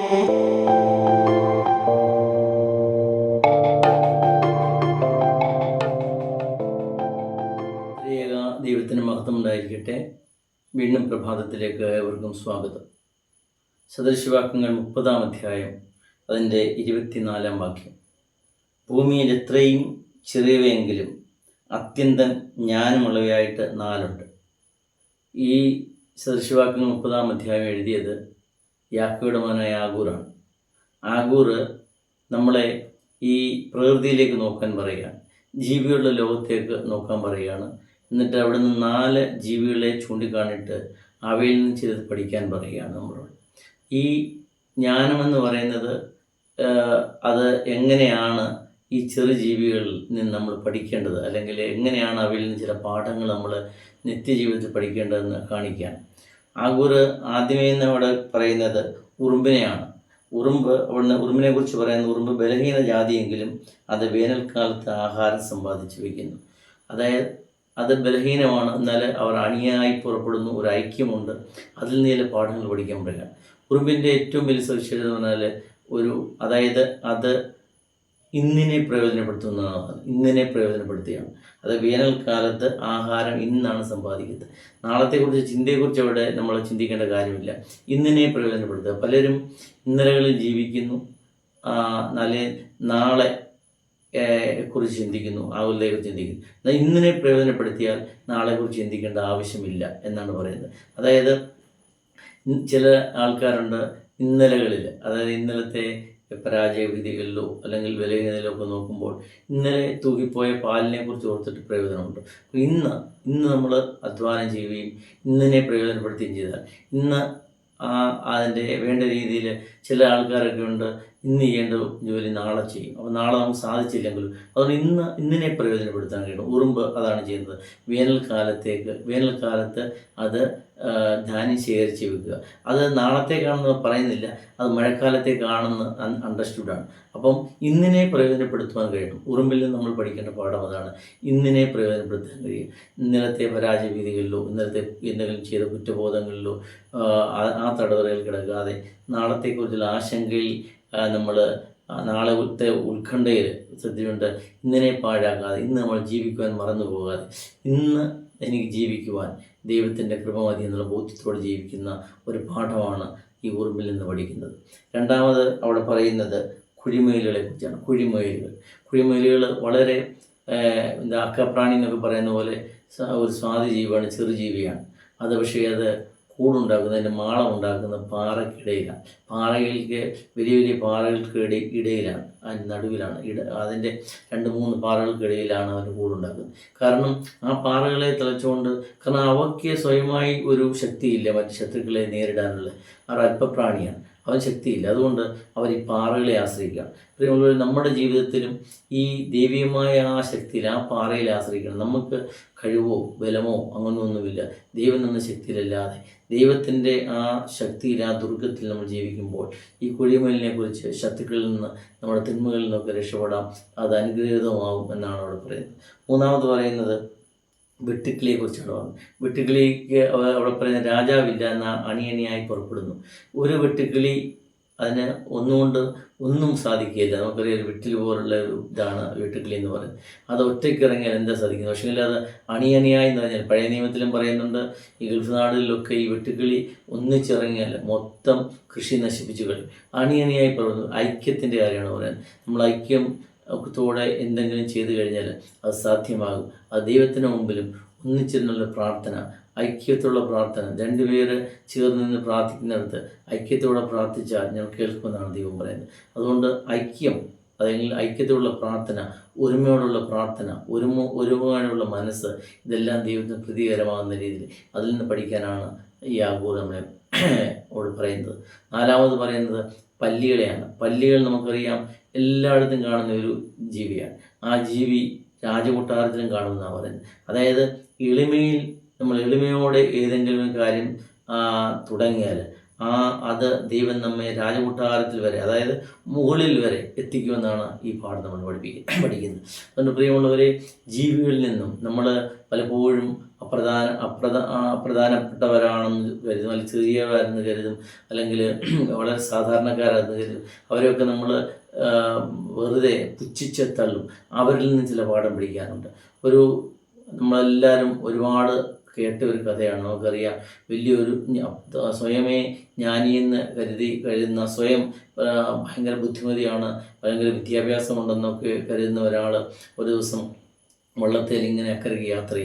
ദൈവത്തിന് മഹത്വം ഉണ്ടായിരിക്കട്ടെ. വീണ്ടും പ്രഭാതത്തിലേക്ക് ഏവർക്കും സ്വാഗതം. സദൃശവാക്യങ്ങൾ 30-ാം അധ്യായം അതിൻ്റെ 24-ാം വാക്യം. ഭൂമിയിൽ എത്രയും ചെറിയവയെങ്കിലും അത്യന്തം ജ്ഞാനമുള്ളവയായിട്ട് 4 ഈ സദൃശവാക്യങ്ങൾ 30-ാം അധ്യായം എഴുതിയത് യാക്കോബയുടെ മകനായ ആഗൂറാണ്. ആഗൂർ നമ്മളെ ഈ പ്രകൃതിയിലേക്ക് നോക്കാൻ പറയുകയാണ്, ജീവികളുടെ ലോകത്തേക്ക് നോക്കാൻ പറയുകയാണ്. എന്നിട്ട് അവിടെ നിന്ന് 4 ജീവികളെ ചൂണ്ടിക്കാണിട്ട് അവയിൽ നിന്ന് ചിലത് പഠിക്കാൻ പറയുകയാണ് നമ്മളോട്. ഈ ജ്ഞാനമെന്ന് പറയുന്നത് അത് എങ്ങനെയാണ് ഈ ചെറു ജീവികളിൽ നിന്ന് നമ്മൾ പഠിക്കേണ്ടത്, അല്ലെങ്കിൽ എങ്ങനെയാണ് അവയിൽ നിന്ന് ചില പാഠങ്ങൾ നമ്മൾ നിത്യജീവിതത്തിൽ പഠിക്കേണ്ടതെന്ന് കാണിക്കുകയാണ്. ആഗൂർ ആദ്യമേ അവിടെ പറയുന്നത് ഉറുമ്പിനെയാണ്. ഉറുമ്പിനെ കുറിച്ച് പറയുന്ന ഉറുമ്പ് ബലഹീന ജാതിയെങ്കിലും അത് വേനൽക്കാലത്ത് ആഹാരം സമ്പാദിച്ചു വയ്ക്കുന്നു. അതായത് അത് ബലഹീനമാണ്, എന്നാൽ അവർ അണിയായി പുറപ്പെടുന്നു, ഒരു ഐക്യമുണ്ട്. അതിൽ നിന്ന് ചില പാഠങ്ങൾ പഠിക്കാൻ പറയുക. ഉറുമ്പിൻ്റെ ഏറ്റവും വലിയ സവിശേഷത എന്ന് പറഞ്ഞാൽ അതായത് അത് ഇന്നിനെ പ്രയോജനപ്പെടുത്തുകയാണ്. അത് വേനൽക്കാലത്ത് ആഹാരം ഇന്നാണ് സമ്പാദിക്കുന്നത്. നാളത്തെക്കുറിച്ച് ചിന്തയെക്കുറിച്ച് അവിടെ നമ്മൾ ചിന്തിക്കേണ്ട കാര്യമില്ല. ഇന്നിനെ പ്രയോജനപ്പെടുത്തുക. പലരും ഇന്നലകളിൽ ജീവിക്കുന്നു, നാളെ കുറിച്ച് ചിന്തിക്കുന്നു, ആകുലതയെക്കുറിച്ച് ചിന്തിക്കുന്നു. എന്നാൽ ഇന്നിനെ പ്രയോജനപ്പെടുത്തിയാൽ നാളെക്കുറിച്ച് ചിന്തിക്കേണ്ട ആവശ്യമില്ല എന്നാണ് പറയുന്നത്. അതായത് ചില ആൾക്കാരുണ്ട് ഇന്നലകളിൽ, അതായത് ഇന്നലത്തെ പരാജയവിധികളിലോ അല്ലെങ്കിൽ ബലഹീനതയിലോ ഒക്കെ നോക്കുമ്പോൾ ഇന്നലെ തൂക്കിപ്പോയ പാലിനെ കുറിച്ച് ഓർത്തിട്ട് പ്രയോജനമുണ്ട്. ഇന്ന് നമ്മൾ അധ്വാനം ചെയ്യുകയും ഇന്നിനെ പ്രയോജനപ്പെടുത്തുകയും ചെയ്താൽ ഇന്ന് അതിൻ്റെ വേണ്ട രീതിയിൽ ചില ആൾക്കാരൊക്കെ ഉണ്ട്, ഇന്ന് ചെയ്യേണ്ട ജോലി നാളെ ചെയ്യും. അപ്പോൾ നാളെ നമുക്ക് സാധിച്ചില്ലെങ്കിലും അതുകൊണ്ട് ഇന്നിനെ പ്രയോജനപ്പെടുത്താൻ കഴിയും. ഉറുമ്പ് അതാണ് ചെയ്യുന്നത്. വേനൽക്കാലത്ത് അത് ധാന്യം ശേഖരിച്ച് വെക്കുക. അത് നാളത്തേക്കാണെന്ന് പറയുന്നില്ല, അത് മഴക്കാലത്തേക്കാണെന്ന് അണ്ടർസ്റ്റുഡാണ്. അപ്പം ഇന്നിനെ പ്രയോജനപ്പെടുത്തുവാൻ കഴിയും. ഉറുമ്പിൽ നിന്ന് നമ്മൾ പഠിക്കേണ്ട പാഠം അതാണ്. ഇന്നിനെ പ്രയോജനപ്പെടുത്താൻ കഴിയും. ഇന്നലത്തെ പരാജയവിധികളിലോ ഇന്നലത്തെ എന്തെങ്കിലും ചെയ്ത കുറ്റബോധങ്ങളിലോ ആ തടവറയിൽ കിടക്കാതെ നാളത്തെക്കുറിച്ചുള്ള ആശങ്കയിൽ നമ്മൾ നാളത്തെ ഉത്കണ്ഠയിൽ ശ്രദ്ധയുണ്ട് ഇന്നിനെ പാഴാക്കാതെ, ഇന്ന് നമ്മൾ ജീവിക്കുവാൻ മറന്നു പോകാതെ, ഇന്ന് എനിക്ക് ജീവിക്കുവാൻ ദൈവത്തിൻ്റെ കൃപ മതി എന്നുള്ള ബോധ്യത്തോടെ ജീവിക്കുന്ന ഒരു പാഠമാണ് ഈ ഉറുമ്പിൽ നിന്ന് പഠിക്കുന്നത്. രണ്ടാമത് അവിടെ പറയുന്നത് കുഴിമയിലുകളെ കുറിച്ചാണ്. കുഴിമയിലുകൾ വളരെ അക്കപ്രാണി എന്നൊക്കെ പറയുന്ന പോലെ ഒരു സ്വാതിജീവിയാണ്, ചെറുജീവിയാണ്. അത് പക്ഷേ അത് കൂടുണ്ടാക്കുന്നതിൻ്റെ മാളം ഉണ്ടാക്കുന്ന പാറയ്ക്കിടയിലാണ്. പാറകൾക്ക് വലിയ പാറകൾക്ക് ഇടയിലാണ്, അതിൻ്റെ നടുവിലാണ്, അതിൻ്റെ 2-3 പാറകൾക്കിടയിലാണ് അവർ കൂടുണ്ടാക്കുന്നത്. കാരണം ആ പാറകളെ തിളച്ചുകൊണ്ട്, കാരണം അവയ്ക്ക് സ്വയമായി ഒരു ശക്തിയില്ല മറ്റ് ശത്രുക്കളെ നേരിടാനുള്ള. അവർ അല്പപ്രാണിയാണ്, അവൻ ശക്തിയില്ല. അതുകൊണ്ട് അവർ ഈ പാറകളെ ആശ്രയിക്കുകയാണ്. നമ്മുടെ ജീവിതത്തിലും ഈ ദൈവീയമായ ആ ശക്തിയിൽ, ആ പാറയിൽ ആശ്രയിക്കണം. നമുക്ക് കഴിവോ ബലമോ അങ്ങനെയൊന്നുമില്ല. ദൈവം എന്ന ശക്തിയിലല്ലാതെ ദൈവത്തിൻ്റെ ആ ശക്തിയിൽ, ആ ദുർഗത്തിൽ നമ്മൾ ജീവിക്കുമ്പോൾ ഈ കുഴിമലിനെ കുറിച്ച് ശത്രുക്കളിൽ നിന്ന്, നമ്മുടെ തിന്മകളിൽ നിന്നൊക്കെ രക്ഷപ്പെടാം. അത് അനുഗ്രഹീതമാകും എന്നാണ് അവിടെ പറയുന്നത്. മൂന്നാമത് പറയുന്നത് വെട്ടുക്കിളിയെ കുറിച്ചാണ് പറഞ്ഞത്. വെട്ടുക്കിളിക്ക് അവിടെ പറയുന്ന രാജാവില്ല, എന്ന അണിയണിയായി പുറപ്പെടുന്നു. ഒരു വെട്ടുക്കിളി അതിന് ഒന്നുകൊണ്ട് ഒന്നും സാധിക്കുകയില്ല. നമുക്കറിയാം വെട്ടിൽ പോലുള്ള ഒരു ഇതാണ് വെട്ടുക്കിളി എന്ന് പറയുന്നത്. അത് ഒറ്റയ്ക്ക് ഇറങ്ങിയാൽ എന്താ സാധിക്കുന്നത്? പക്ഷേ അത് അണിയണിയായി എന്ന് പറഞ്ഞാൽ പഴയ നിയമത്തിലും പറയുന്നുണ്ട്, ഈ ഗൾഫ് നാടുകളിലൊക്കെ ഈ വെട്ടുക്കിളി ഒന്നിച്ചിറങ്ങിയാൽ മൊത്തം കൃഷി നശിപ്പിച്ചു കളയും. അണിയണിയായി പറയുന്നത് ഐക്യത്തിൻ്റെ കാര്യമാണ് പറയുന്നത്. നമ്മൾ ഐക്യത്തോടെ എന്തെങ്കിലും ചെയ്തു കഴിഞ്ഞാൽ അത് സാധ്യമാകും. അത് ദൈവത്തിന് മുമ്പിലും ഒന്നിച്ചിരുന്നുള്ള പ്രാർത്ഥന, ഐക്യത്തോടെ പ്രാർത്ഥന, 2 പേര് ചേർന്ന് നിന്ന് പ്രാർത്ഥിക്കുന്നിടത്ത് ഐക്യത്തോടെ പ്രാർത്ഥിച്ചാൽ ഞാൻ കേൾക്കുമെന്നാണ് ദൈവം പറയുന്നത്. അതുകൊണ്ട് ഐക്യം, അല്ലെങ്കിൽ ഐക്യത്തോടുള്ള പ്രാർത്ഥന, ഒരുമയോടുള്ള പ്രാർത്ഥന, ഒരുമയോടുള്ള മനസ്സ്, ഇതെല്ലാം ദൈവത്തിന് പ്രീതികരമാകുന്ന രീതിയിൽ അതിൽ നിന്ന് പഠിക്കാനാണ് ഈ ആഗൂർ നമ്മളെ പറയുന്നത്. നാലാമത് പറയുന്നത് പല്ലികളെയാണ്. പല്ലികൾ നമുക്കറിയാം എല്ലായിടത്തും കാണുന്ന ഒരു ജീവിയാണ്. ആ ജീവി രാജകൊട്ടാരത്തിലും കാണുമെന്നാണ് പറയുന്നത്. അതായത് നമ്മൾ എളിമയോടെ ഏതെങ്കിലും കാര്യം തുടങ്ങിയാൽ അത് ദൈവം നമ്മെ രാജകൊട്ടാരത്തിൽ വരെ, അതായത് മുകളിൽ വരെ എത്തിക്കുമെന്നാണ് ഈ പാഠം നമ്മൾ പഠിക്കുന്നത്. അതുകൊണ്ട് പ്രിയമുള്ളവരെ, ജീവികളിൽ നിന്നും നമ്മൾ പലപ്പോഴും അപ്രധാനപ്പെട്ടവരാണെന്ന് കരുതും, അല്ലെങ്കിൽ ചെറിയവരെന്ന് കരുതും, അല്ലെങ്കിൽ വളരെ സാധാരണക്കാരെന്ന് കരുതും. അവരെയൊക്കെ നമ്മൾ വെറുതെ പുച്ഛിച്ച് തള്ളും. അവരിൽ നിന്ന് ചില പാഠം പഠിക്കാനുണ്ട്. നമ്മളെല്ലാവരും ഒരുപാട് കേട്ട ഒരു കഥയാണ്. നമുക്കറിയാം, വലിയൊരു സ്വയമേ ജ്ഞാനിയെന്ന് കരുതുന്ന, സ്വയം ഭയങ്കര ബുദ്ധിമതിയാണ്, ഭയങ്കര വിദ്യാഭ്യാസമുണ്ടെന്നൊക്കെ കരുതുന്ന ഒരാൾ ഒരു ദിവസം വള്ളത്തേൽ ഇങ്ങനെ അക്കരയ്ക്ക് യാത്ര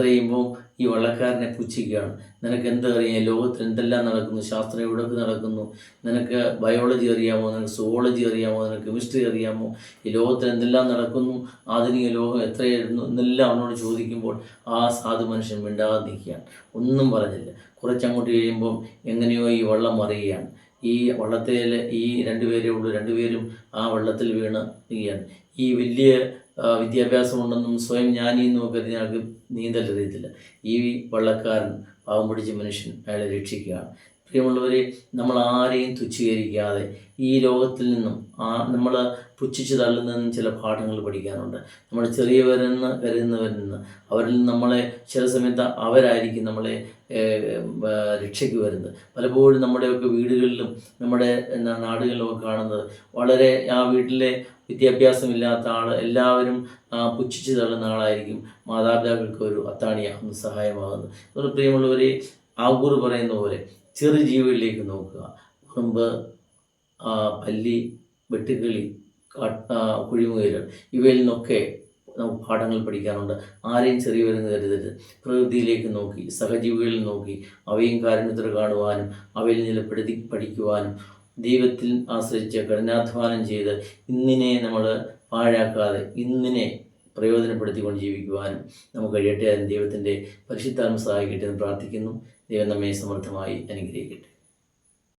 ചെയ്യുമ്പോൾ ഈ വള്ളക്കാരനെ പുച്ഛിക്കുകയാണ്. നിനക്ക് എന്തറിയാം, ലോകത്തിൽ എന്തെല്ലാം നടക്കുന്നു, ശാസ്ത്രം എവിടെയൊക്കെ നടക്കുന്നു, നിനക്ക് ബയോളജി അറിയാമോ, നിനക്ക് സുവോളജി അറിയാമോ, നിനക്ക് കെമിസ്ട്രി അറിയാമോ, ഈ ലോകത്തിൽ എന്തെല്ലാം നടക്കുന്നു, ആധുനിക ലോകം എത്രയായിരുന്നു എന്നെല്ലാം അവനോട് ചോദിക്കുമ്പോൾ ആ സാധു മനുഷ്യൻ മിണ്ടാതെ നിൽക്കുകയാണ്, ഒന്നും പറഞ്ഞില്ല. കുറച്ചങ്ങോട്ട് കഴിയുമ്പം എങ്ങനെയോ ഈ വള്ളം മറിയുകയാണ്. ഈ വള്ളത്തേൽ ഈ രണ്ടുപേരേ ഉള്ളൂ, രണ്ടുപേരും ആ വെള്ളത്തിൽ വീണ് നിൽക്കുകയാണ്. ഈ വലിയ വിദ്യാഭ്യാസമുണ്ടെന്നും സ്വയം ജ്ഞാനിയെന്നും ഒക്കെ അതിനകത്ത് നീന്തൽ അറിയത്തില്ല. ഈ വള്ളക്കാരൻ, പാവം പിടിച്ച മനുഷ്യൻ, അയാളെ രക്ഷിക്കുകയാണ്. പ്രിയമുള്ളവരെ, നമ്മൾ ആരെയും തുച്ഛീകരിക്കാതെ ഈ ലോകത്തിൽ നിന്നും നമ്മൾ പുച്ഛിച്ച് തള്ളുന്നതിനും ചില പാഠങ്ങൾ പഠിക്കാനുണ്ട്. നമ്മൾ ചെറിയവരെന്ന് കരുതുന്നവരിൽ നിന്ന്, അവരിൽ നിന്ന് നമ്മളെ ചില സമയത്ത് അവരായിരിക്കും നമ്മളെ രക്ഷയ്ക്ക് വരുന്നത്. പലപ്പോഴും നമ്മുടെയൊക്കെ വീടുകളിലും നമ്മുടെ നാടുകളിലുമൊക്കെ കാണുന്നത്, വളരെ ആ വീട്ടിലെ വിദ്യാഭ്യാസമില്ലാത്ത എല്ലാവരും പുച്ഛിച്ച് തള്ളുന്ന ആളായിരിക്കും മാതാപിതാക്കൾക്ക് ഒരു അത്താണിയാകുന്നു, സഹായമാകുന്നു. അതുപോലെ പ്രിയമുള്ളവരെ, ആഗൂർ പറയുന്ന പോലെ ചെറു ജീവികളിലേക്ക് നോക്കുക. ഉറുമ്പ്, പല്ലി, വെട്ടുക്കിളി, കുഴിമുയലുകൾ, ഇവയിൽ നിന്നൊക്കെ നമുക്ക് പാഠങ്ങൾ പഠിക്കാനുണ്ട്. ആരെയും ചെറിയവരെന്ന് കരുതരുത്. പ്രകൃതിയിലേക്ക് നോക്കി, സഹജീവികളിൽ നോക്കി, അവയും കാരുണ്യത്തോടെ കാണുവാനും അവയിൽ നിലപ്പെടുത്തി പഠിക്കുവാനും, ദൈവത്തിൽ ആശ്രയിച്ച് കഠിനാധ്വാനം ചെയ്ത് ഇന്നിനെ നമ്മൾ പാഴാക്കാതെ ഇന്നിനെ പ്രയോജനപ്പെടുത്തിക്കൊണ്ട് ജീവിക്കുവാനും നമുക്ക് കഴിയട്ടെ. ദൈവത്തിൻ്റെ പരിശുദ്ധാത്മ സഹായിക്കട്ടെ എന്ന് പ്രാർത്ഥിക്കുന്നു. ദൈവം നമ്മെ സമൃദ്ധമായി അനുഗ്രഹിക്കട്ടെ.